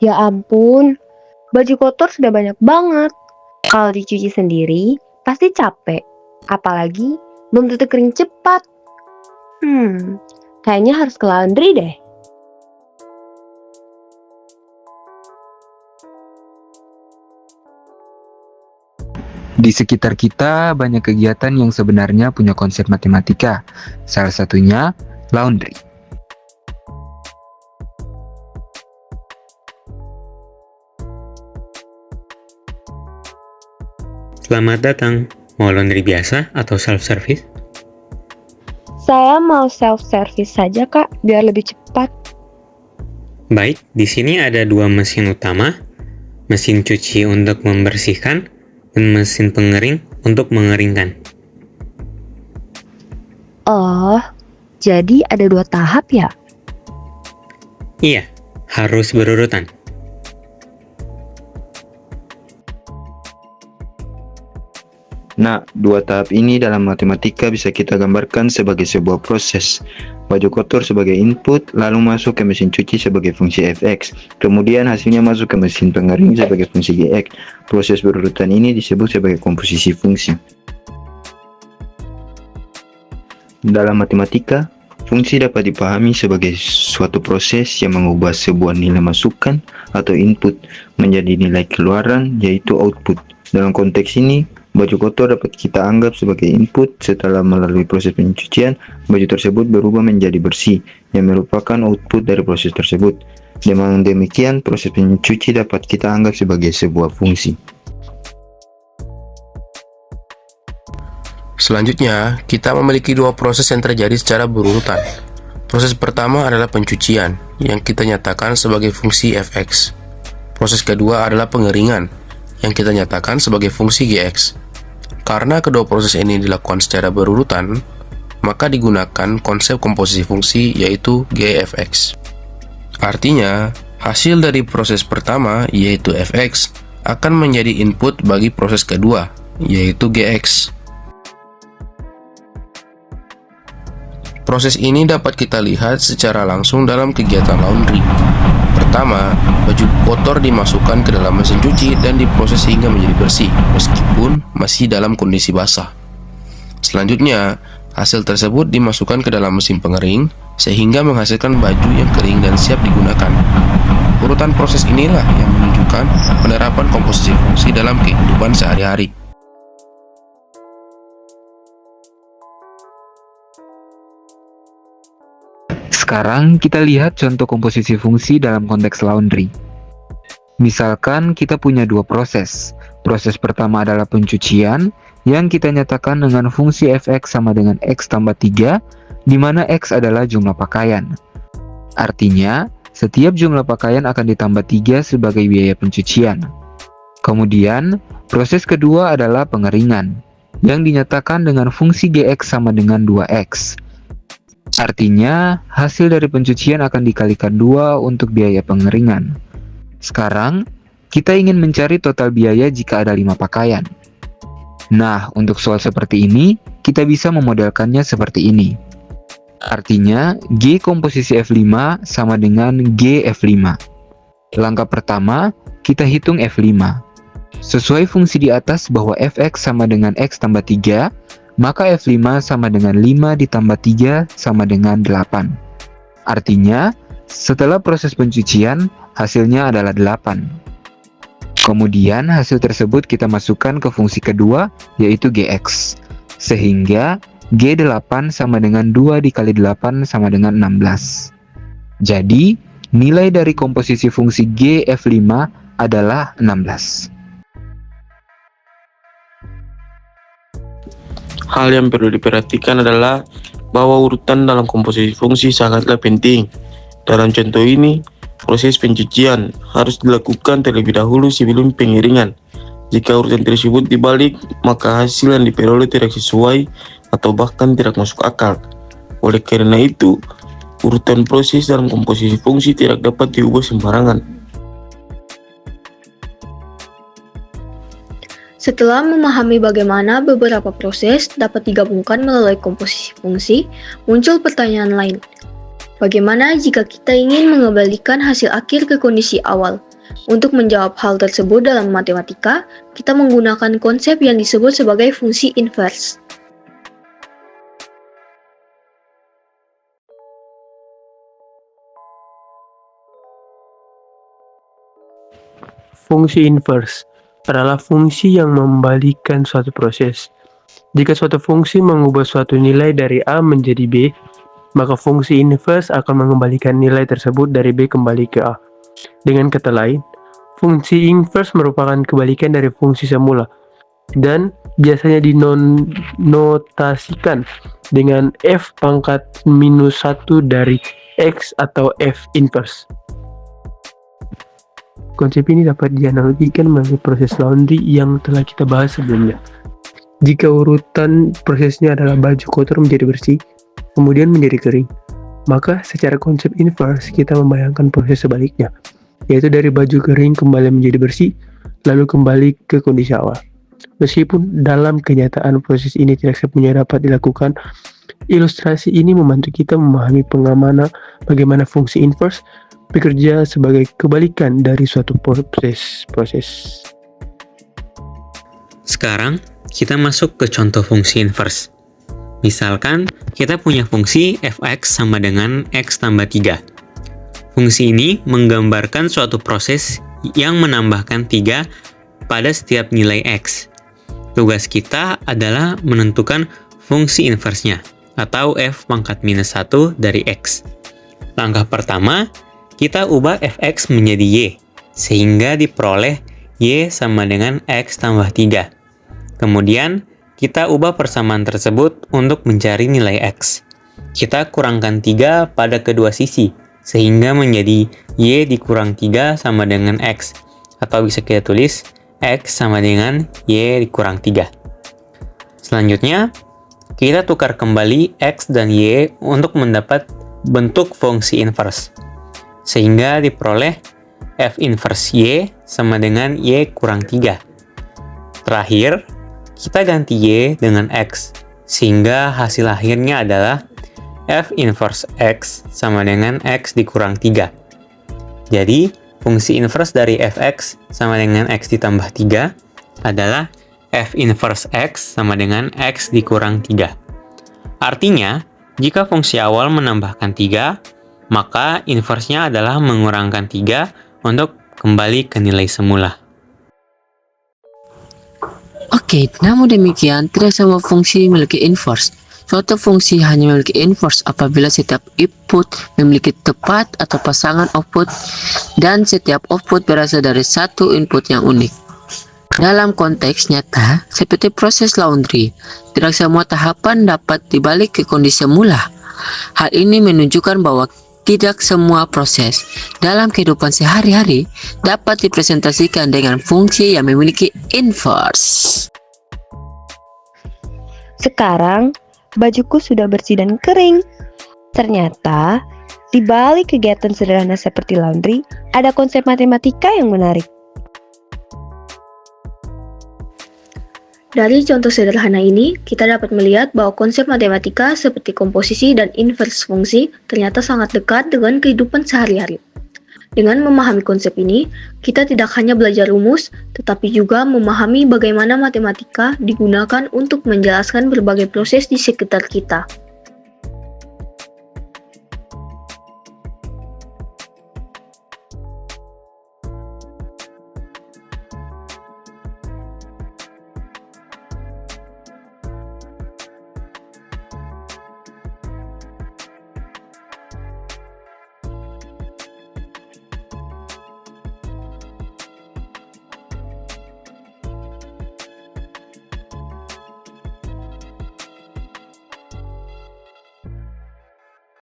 Ya ampun, baju kotor sudah banyak banget. Kalau dicuci sendiri, pasti capek. Apalagi belum tentu kering cepat. Kayaknya harus ke laundry deh. Di sekitar kita banyak kegiatan yang sebenarnya punya konsep matematika. Salah satunya laundry. Selamat datang. Mau laundry biasa atau self-service? Saya mau self-service saja, Kak, biar lebih cepat. Baik, di sini ada dua mesin utama, mesin cuci untuk membersihkan dan mesin pengering untuk mengeringkan. Oh, jadi ada 2 tahap ya? Iya, harus berurutan. Nah, 2 tahap ini dalam matematika bisa kita gambarkan sebagai sebuah proses. Baju kotor sebagai input, lalu masuk ke mesin cuci sebagai fungsi fx. Kemudian hasilnya masuk ke mesin pengering sebagai fungsi gx. Proses berurutan ini disebut sebagai komposisi fungsi. Dalam matematika, fungsi dapat dipahami sebagai suatu proses yang mengubah sebuah nilai masukan atau input menjadi nilai keluaran, yaitu output. Dalam konteks ini, baju kotor dapat kita anggap sebagai input. Setelah melalui proses pencucian, baju tersebut berubah menjadi bersih, yang merupakan output dari proses tersebut. Dengan demikian, proses pencuci dapat kita anggap sebagai sebuah fungsi. Selanjutnya, kita memiliki 2 proses yang terjadi secara berurutan. Proses pertama adalah pencucian, yang kita nyatakan sebagai fungsi fx. Proses kedua adalah pengeringan, yang kita nyatakan sebagai fungsi gx. Karena kedua proses ini dilakukan secara berurutan, maka digunakan konsep komposisi fungsi, yaitu gfx. Artinya, hasil dari proses pertama, yaitu fx, akan menjadi input bagi proses kedua, yaitu gx. Proses ini dapat kita lihat secara langsung dalam kegiatan laundry. Pertama, baju kotor dimasukkan ke dalam mesin cuci dan diproses hingga menjadi bersih, meskipun masih dalam kondisi basah. Selanjutnya, hasil tersebut dimasukkan ke dalam mesin pengering, sehingga menghasilkan baju yang kering dan siap digunakan. Urutan proses inilah yang menunjukkan penerapan komposisi fungsi dalam kehidupan sehari-hari. Sekarang kita lihat contoh komposisi fungsi dalam konteks laundry. Misalkan kita punya 2 proses. Proses pertama adalah pencucian, yang kita nyatakan dengan fungsi fx sama dengan x tambah 3, di mana x adalah jumlah pakaian. Artinya, setiap jumlah pakaian akan ditambah 3 sebagai biaya pencucian. Kemudian, proses kedua adalah pengeringan, yang dinyatakan dengan fungsi gx sama dengan 2x. Artinya, hasil dari pencucian akan dikalikan 2 untuk biaya pengeringan. Sekarang, kita ingin mencari total biaya jika ada 5 pakaian. Nah, untuk soal seperti ini, kita bisa memodelkannya seperti ini. Artinya, G komposisi F5 sama dengan G F5. Langkah pertama, kita hitung F5. Sesuai fungsi di atas bahwa Fx sama dengan X tambah 3, maka F5 sama dengan 5 ditambah 3 sama dengan 8. Artinya, setelah proses pencucian, hasilnya adalah 8. Kemudian, hasil tersebut kita masukkan ke fungsi kedua, yaitu Gx. Sehingga, G8 sama dengan 2 dikali 8 sama dengan 16. Jadi, nilai dari komposisi fungsi Gf5 adalah 16. Hal yang perlu diperhatikan adalah bahwa urutan dalam komposisi fungsi sangatlah penting. Dalam contoh ini, proses pencucian harus dilakukan terlebih dahulu sebelum pengeringan. Jika urutan tersebut dibalik, maka hasil yang diperoleh tidak sesuai atau bahkan tidak masuk akal. Oleh karena itu, urutan proses dalam komposisi fungsi tidak dapat diubah sembarangan. Setelah memahami bagaimana beberapa proses dapat digabungkan melalui komposisi fungsi, muncul pertanyaan lain. Bagaimana jika kita ingin mengembalikan hasil akhir ke kondisi awal? Untuk menjawab hal tersebut dalam matematika, kita menggunakan konsep yang disebut sebagai fungsi inverse. Fungsi inverse adalah fungsi yang membalikkan suatu proses. Jika suatu fungsi mengubah suatu nilai dari A menjadi B, maka fungsi inverse akan mengembalikan nilai tersebut dari B kembali ke A. Dengan kata lain, fungsi inverse merupakan kebalikan dari fungsi semula dan biasanya dinotasikan dengan F pangkat minus 1 dari X atau F inverse. Konsep ini dapat dianalogikan melalui proses laundry yang telah kita bahas sebelumnya. Jika urutan prosesnya adalah baju kotor menjadi bersih, kemudian menjadi kering, maka secara konsep inverse kita membayangkan proses sebaliknya, yaitu dari baju kering kembali menjadi bersih, lalu kembali ke kondisi awal. Meskipun dalam kenyataan proses ini tidak sepenuhnya dapat dilakukan, ilustrasi ini membantu kita memahami bagaimana fungsi inverse bekerja sebagai kebalikan dari suatu proses. Sekarang, kita masuk ke contoh fungsi inverse. Misalkan, kita punya fungsi fx sama dengan x tambah 3. Fungsi ini menggambarkan suatu proses yang menambahkan 3 pada setiap nilai x. Tugas kita adalah menentukan fungsi inversenya, atau f pangkat minus 1 dari x. Langkah pertama, kita ubah fx menjadi y, sehingga diperoleh y sama dengan x tambah 3. Kemudian, kita ubah persamaan tersebut untuk mencari nilai x. Kita kurangkan 3 pada kedua sisi, sehingga menjadi y dikurang 3 sama dengan x, atau bisa kita tulis x sama dengan y dikurang 3. Selanjutnya, kita tukar kembali x dan y untuk mendapat bentuk fungsi inverse, sehingga diperoleh f inverse y sama dengan y kurang 3. Terakhir, kita ganti y dengan x, sehingga hasil akhirnya adalah f inverse x sama dengan x dikurang 3. Jadi, fungsi inverse dari fx sama dengan x ditambah 3 adalah f inverse x sama dengan x dikurang 3. Artinya, jika fungsi awal menambahkan 3, maka inverse-nya adalah mengurangkan 3 untuk kembali ke nilai semula. Oke, namun demikian, tidak semua fungsi memiliki inverse. Suatu fungsi hanya memiliki inverse apabila setiap input memiliki tepat atau pasangan output, dan setiap output berasal dari satu input yang unik. Dalam konteks nyata, seperti proses laundry, tidak semua tahapan dapat dibalik ke kondisi semula. Hal ini menunjukkan bahwa tidak semua proses dalam kehidupan sehari-hari dapat dipresentasikan dengan fungsi yang memiliki inverse. Sekarang, bajuku sudah bersih dan kering. Ternyata, di balik kegiatan sederhana seperti laundry, ada konsep matematika yang menarik. Dari contoh sederhana ini, kita dapat melihat bahwa konsep matematika seperti komposisi dan inverse fungsi ternyata sangat dekat dengan kehidupan sehari-hari. Dengan memahami konsep ini, kita tidak hanya belajar rumus, tetapi juga memahami bagaimana matematika digunakan untuk menjelaskan berbagai proses di sekitar kita.